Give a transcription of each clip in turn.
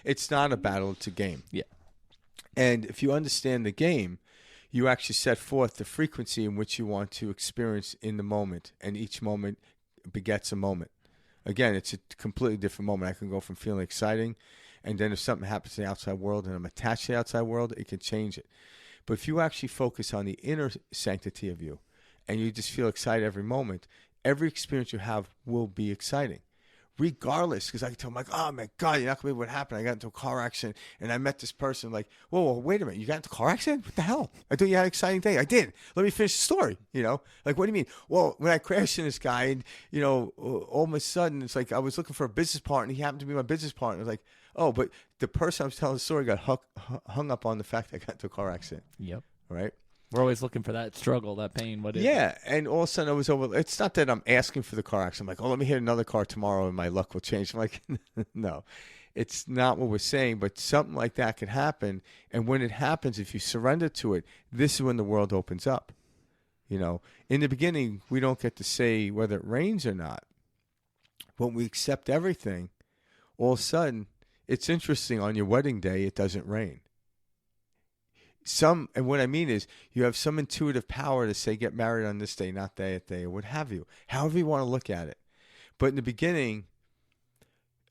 It's not a battle, it's a game. Yeah. And if you understand the game, you actually set forth the frequency in which you want to experience in the moment, and each moment begets a moment. Again, it's a completely different moment. I can go from feeling exciting, and then if something happens in the outside world and I'm attached to the outside world, it can change it. But if you actually focus on the inner sanctity of you, and you just feel excited every moment, every experience you have will be exciting. Regardless, because I can tell them, like, oh my God, you're not going to believe what happened. I got into a car accident and I met this person. Like, whoa, wait a minute. You got into a car accident? What the hell? I thought you had an exciting day. I did. Let me finish the story. Like, what do you mean? Well, when I crashed in this guy and, all of a sudden it's like I was looking for a business partner. He happened to be my business partner. I was like, oh, but the person I was telling the story got hung up on the fact that I got into a car accident. Yep. Right? We're always looking for that struggle, that pain. What is it? And all of a sudden I was over. It's not that I'm asking for the car accident. I'm like, oh, let me hit another car tomorrow and my luck will change. I'm like, no, it's not what we're saying, but something like that can happen. And when it happens, if you surrender to it, this is when the world opens up. In the beginning, we don't get to say whether it rains or not. When we accept everything, all of a sudden, it's interesting. On your wedding day, it doesn't rain. And what I mean is you have some intuitive power to say, get married on this day, not that day, or what have you, however you want to look at it. But in the beginning,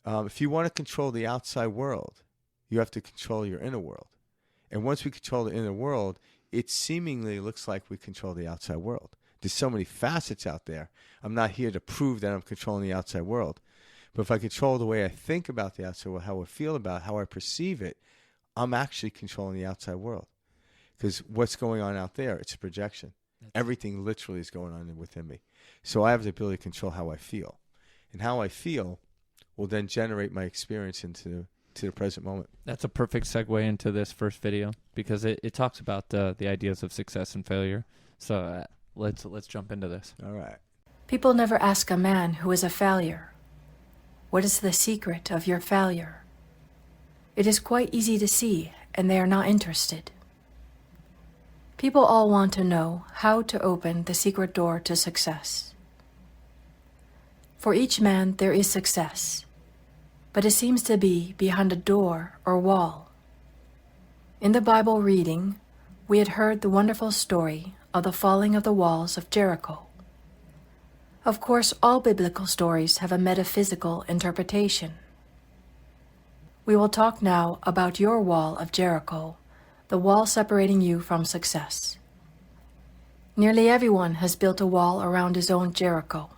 if you want to control the outside world, you have to control your inner world. And once we control the inner world, it seemingly looks like we control the outside world. There's so many facets out there. I'm not here to prove that I'm controlling the outside world. But if I control the way I think about the outside world, how I feel about it, how I perceive it, I'm actually controlling the outside world. Because what's going on out there, it's a projection. Everything literally is going on within me. So I have the ability to control how I feel. And how I feel will then generate my experience into the present moment. That's a perfect segue into this first video, because it talks about the ideas of success and failure. So let's jump into this. All right. People never ask a man who is a failure, what is the secret of your failure? It is quite easy to see, and they are not interested. People all want to know how to open the secret door to success. For each man there is success, but it seems to be behind a door or wall. In the Bible reading, we had heard the wonderful story of the falling of the walls of Jericho. Of course, all biblical stories have a metaphysical interpretation. We will talk now about your wall of Jericho, the wall separating you from success. Nearly everyone has built a wall around his own Jericho.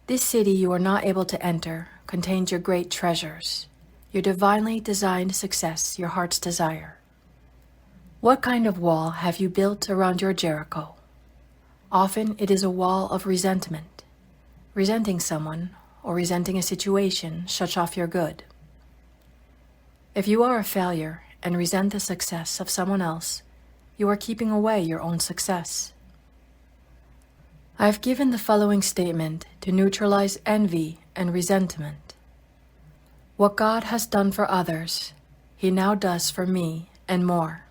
This city you are not able to enter contains your great treasures, your divinely designed success, your heart's desire. What kind of wall have you built around your Jericho? Often it is a wall of resentment. Resenting someone or resenting a situation shuts off your good. If you are a failure and resent the success of someone else, you are keeping away your own success. I have given the following statement to neutralize envy and resentment. What God has done for others, He now does for me and more.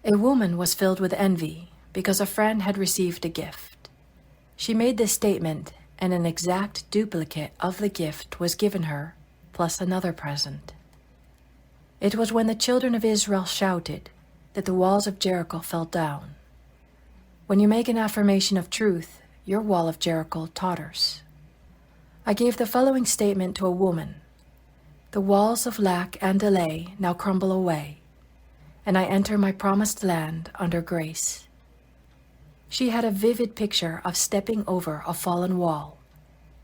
A woman was filled with envy because a friend had received a gift. She made this statement, and an exact duplicate of the gift was given her, plus another present. It was when the children of Israel shouted that the walls of Jericho fell down. When you make an affirmation of truth, your wall of Jericho totters. I gave the following statement to a woman. The walls of lack and delay now crumble away, and I enter my promised land under grace. She had a vivid picture of stepping over a fallen wall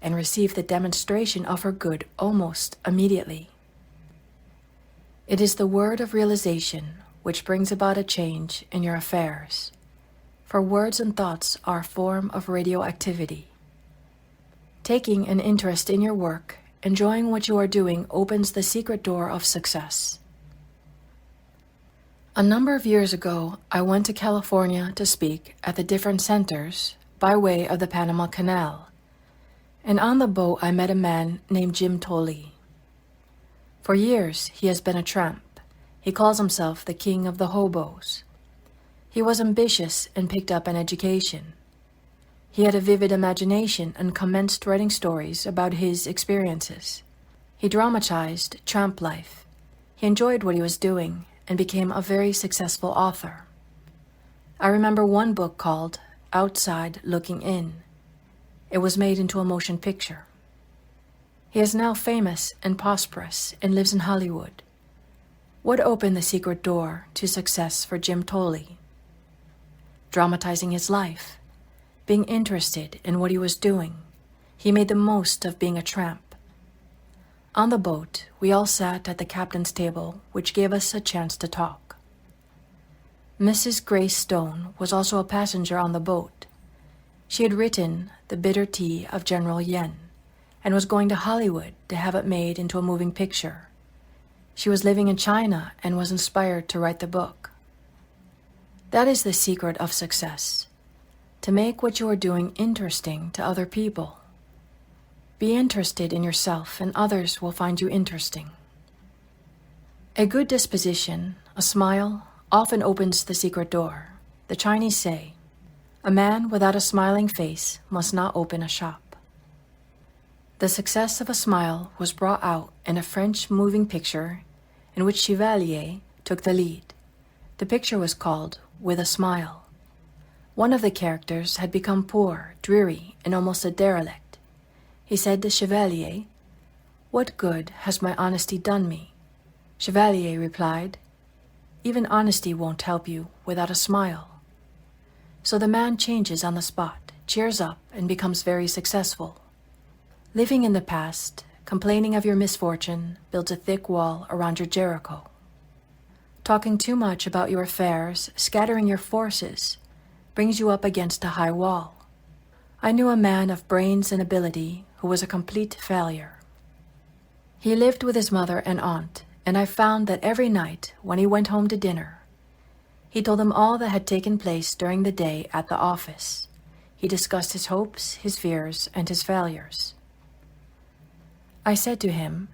and received the demonstration of her good almost immediately. It is the word of realization which brings about a change in your affairs, for words and thoughts are a form of radioactivity. Taking an interest in your work, enjoying what you are doing opens the secret door of success. A number of years ago, I went to California to speak at the different centers by way of the Panama Canal, and on the boat I met a man named Jim Tolley. For years, he has been a tramp. He calls himself the king of the hobos. He was ambitious and picked up an education. He had a vivid imagination and commenced writing stories about his experiences. He dramatized tramp life. He enjoyed what he was doing and became a very successful author. I remember one book called Outside Looking In. It was made into a motion picture. He is now famous and prosperous and lives in Hollywood. What opened the secret door to success for Jim Tolley? Dramatizing his life, being interested in what he was doing, he made the most of being a tramp. On the boat, we all sat at the captain's table, which gave us a chance to talk. Mrs. Grace Stone was also a passenger on the boat. She had written The Bitter Tea of General Yen and was going to Hollywood to have it made into a moving picture. She was living in China and was inspired to write the book. That is the secret of success, to make what you are doing interesting to other people. Be interested in yourself and others will find you interesting. A good disposition, a smile, often opens the secret door. The Chinese say, "A man without a smiling face must not open a shop." The success of a smile was brought out in a French moving picture in which Chevalier took the lead. The picture was called With a Smile. One of the characters had become poor, dreary, and almost a derelict. He said to Chevalier, "What good has my honesty done me?" Chevalier replied, "Even honesty won't help you without a smile." So the man changes on the spot, cheers up, and becomes very successful. Living in the past, complaining of your misfortune, builds a thick wall around your Jericho. Talking too much about your affairs, scattering your forces, brings you up against a high wall. I knew a man of brains and ability who was a complete failure. He lived with his mother and aunt, and I found that every night when he went home to dinner, he told them all that had taken place during the day at the office. He discussed his hopes, his fears, and his failures. I said to him,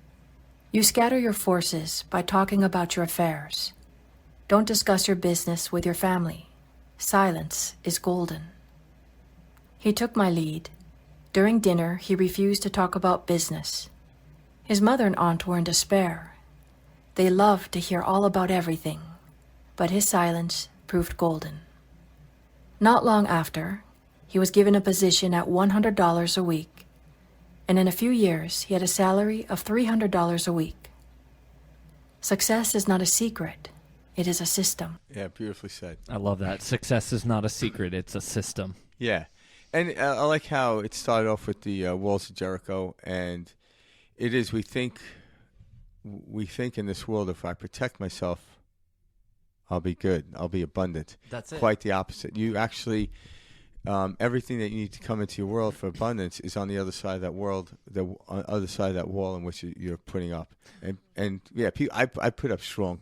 "You scatter your forces by talking about your affairs. Don't discuss your business with your family. Silence is golden." He took my lead. During dinner, he refused to talk about business. His mother and aunt were in despair. They loved to hear all about everything, but his silence proved golden. Not long after, he was given a position at $100 a week, and in a few years, he had a salary of $300 a week. Success is not a secret. It is a system. Yeah, beautifully said. I love that. Success is not a secret. It's a system. Yeah. And I like how it started off with the walls of Jericho, and it is, we think in this world, if I protect myself, I'll be good. I'll be abundant. That's it. Quite the opposite. You actually, everything that you need to come into your world for abundance is on the other side of that world, the other side of that wall in which you're putting up. And yeah, I put up strong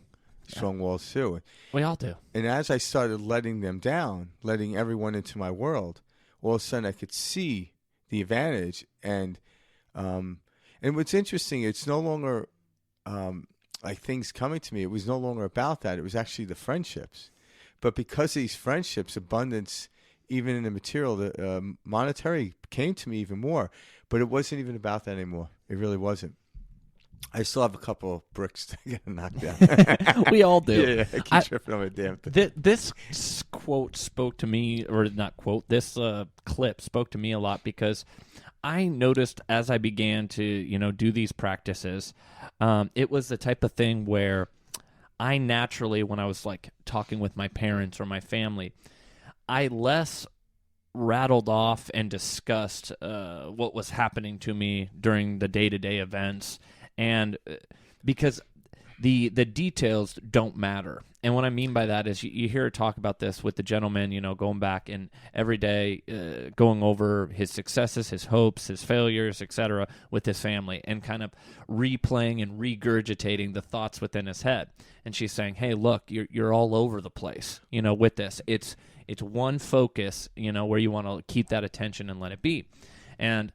walls too. We all do. And as I started letting them down, letting everyone into my world, all of a sudden I could see the advantage. And what's interesting, it's no longer like things coming to me. It was no longer about that. It was actually the friendships. But because of these friendships, abundance, even in the material, the monetary came to me even more. But it wasn't even about that anymore. It really wasn't. I still have a couple of bricks to get knocked down. We all do. Yeah, I keep tripping on my damn thing. This quote spoke to me, or not quote, this clip spoke to me a lot because I noticed as I began to, do these practices, it was the type of thing where I naturally, when I was like talking with my parents or my family, I less rattled off and discussed what was happening to me during the day-to-day events. And because the details don't matter. And what I mean by that is you hear her talk about this with the gentleman, going back and every day going over his successes, his hopes, his failures, etc., with his family and kind of replaying and regurgitating the thoughts within his head. And she's saying, hey, look, you're all over the place, with this. It's one focus, where you want to keep that attention and let it be. And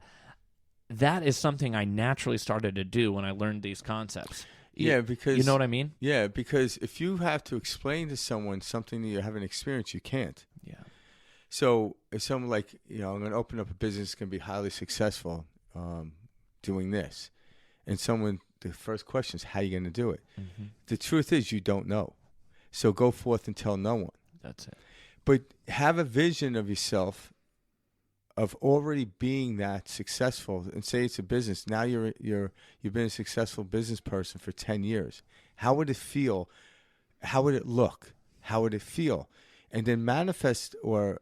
that is something I naturally started to do when I learned these concepts. Yeah, because... You know what I mean? Yeah, because if you have to explain to someone something that you haven't experienced, you can't. Yeah. So if someone like, I'm going to open up a business, going to be highly successful doing this. and the first question is, how are you going to do it? Mm-hmm. The truth is you don't know. So go forth and tell no one. That's it. But have a vision of yourself of already being that successful, and say it's a business. Now you've been a successful business person for 10 years. How would it feel? How would it look? How would it feel? And then manifest or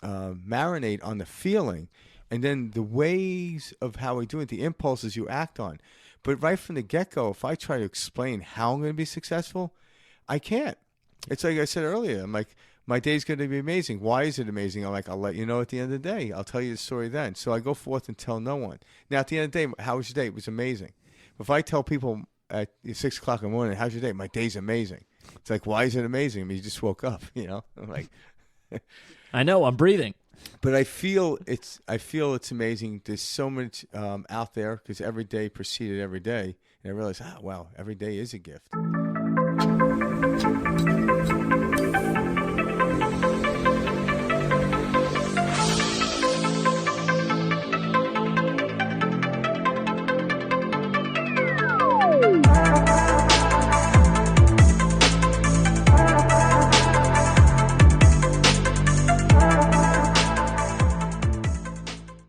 marinate on the feeling, and then the ways of how we do it, the impulses you act on. But right from the get-go, if I try to explain how I'm going to be successful, I can't. It's like I said earlier. I'm like, my day's going to be amazing. Why is it amazing? I'm like, I'll let you know at the end of the day. I'll tell you the story then. So I go forth and tell no one. Now, at the end of the day, how was your day? It was amazing. If I tell people at 6 o'clock in the morning, how's your day? My day's amazing. It's like, why is it amazing? I mean, you just woke up, I'm like... I know, I'm breathing. But I feel it's amazing. There's so much out there because every day preceded every day. And I realized, wow, every day is a gift.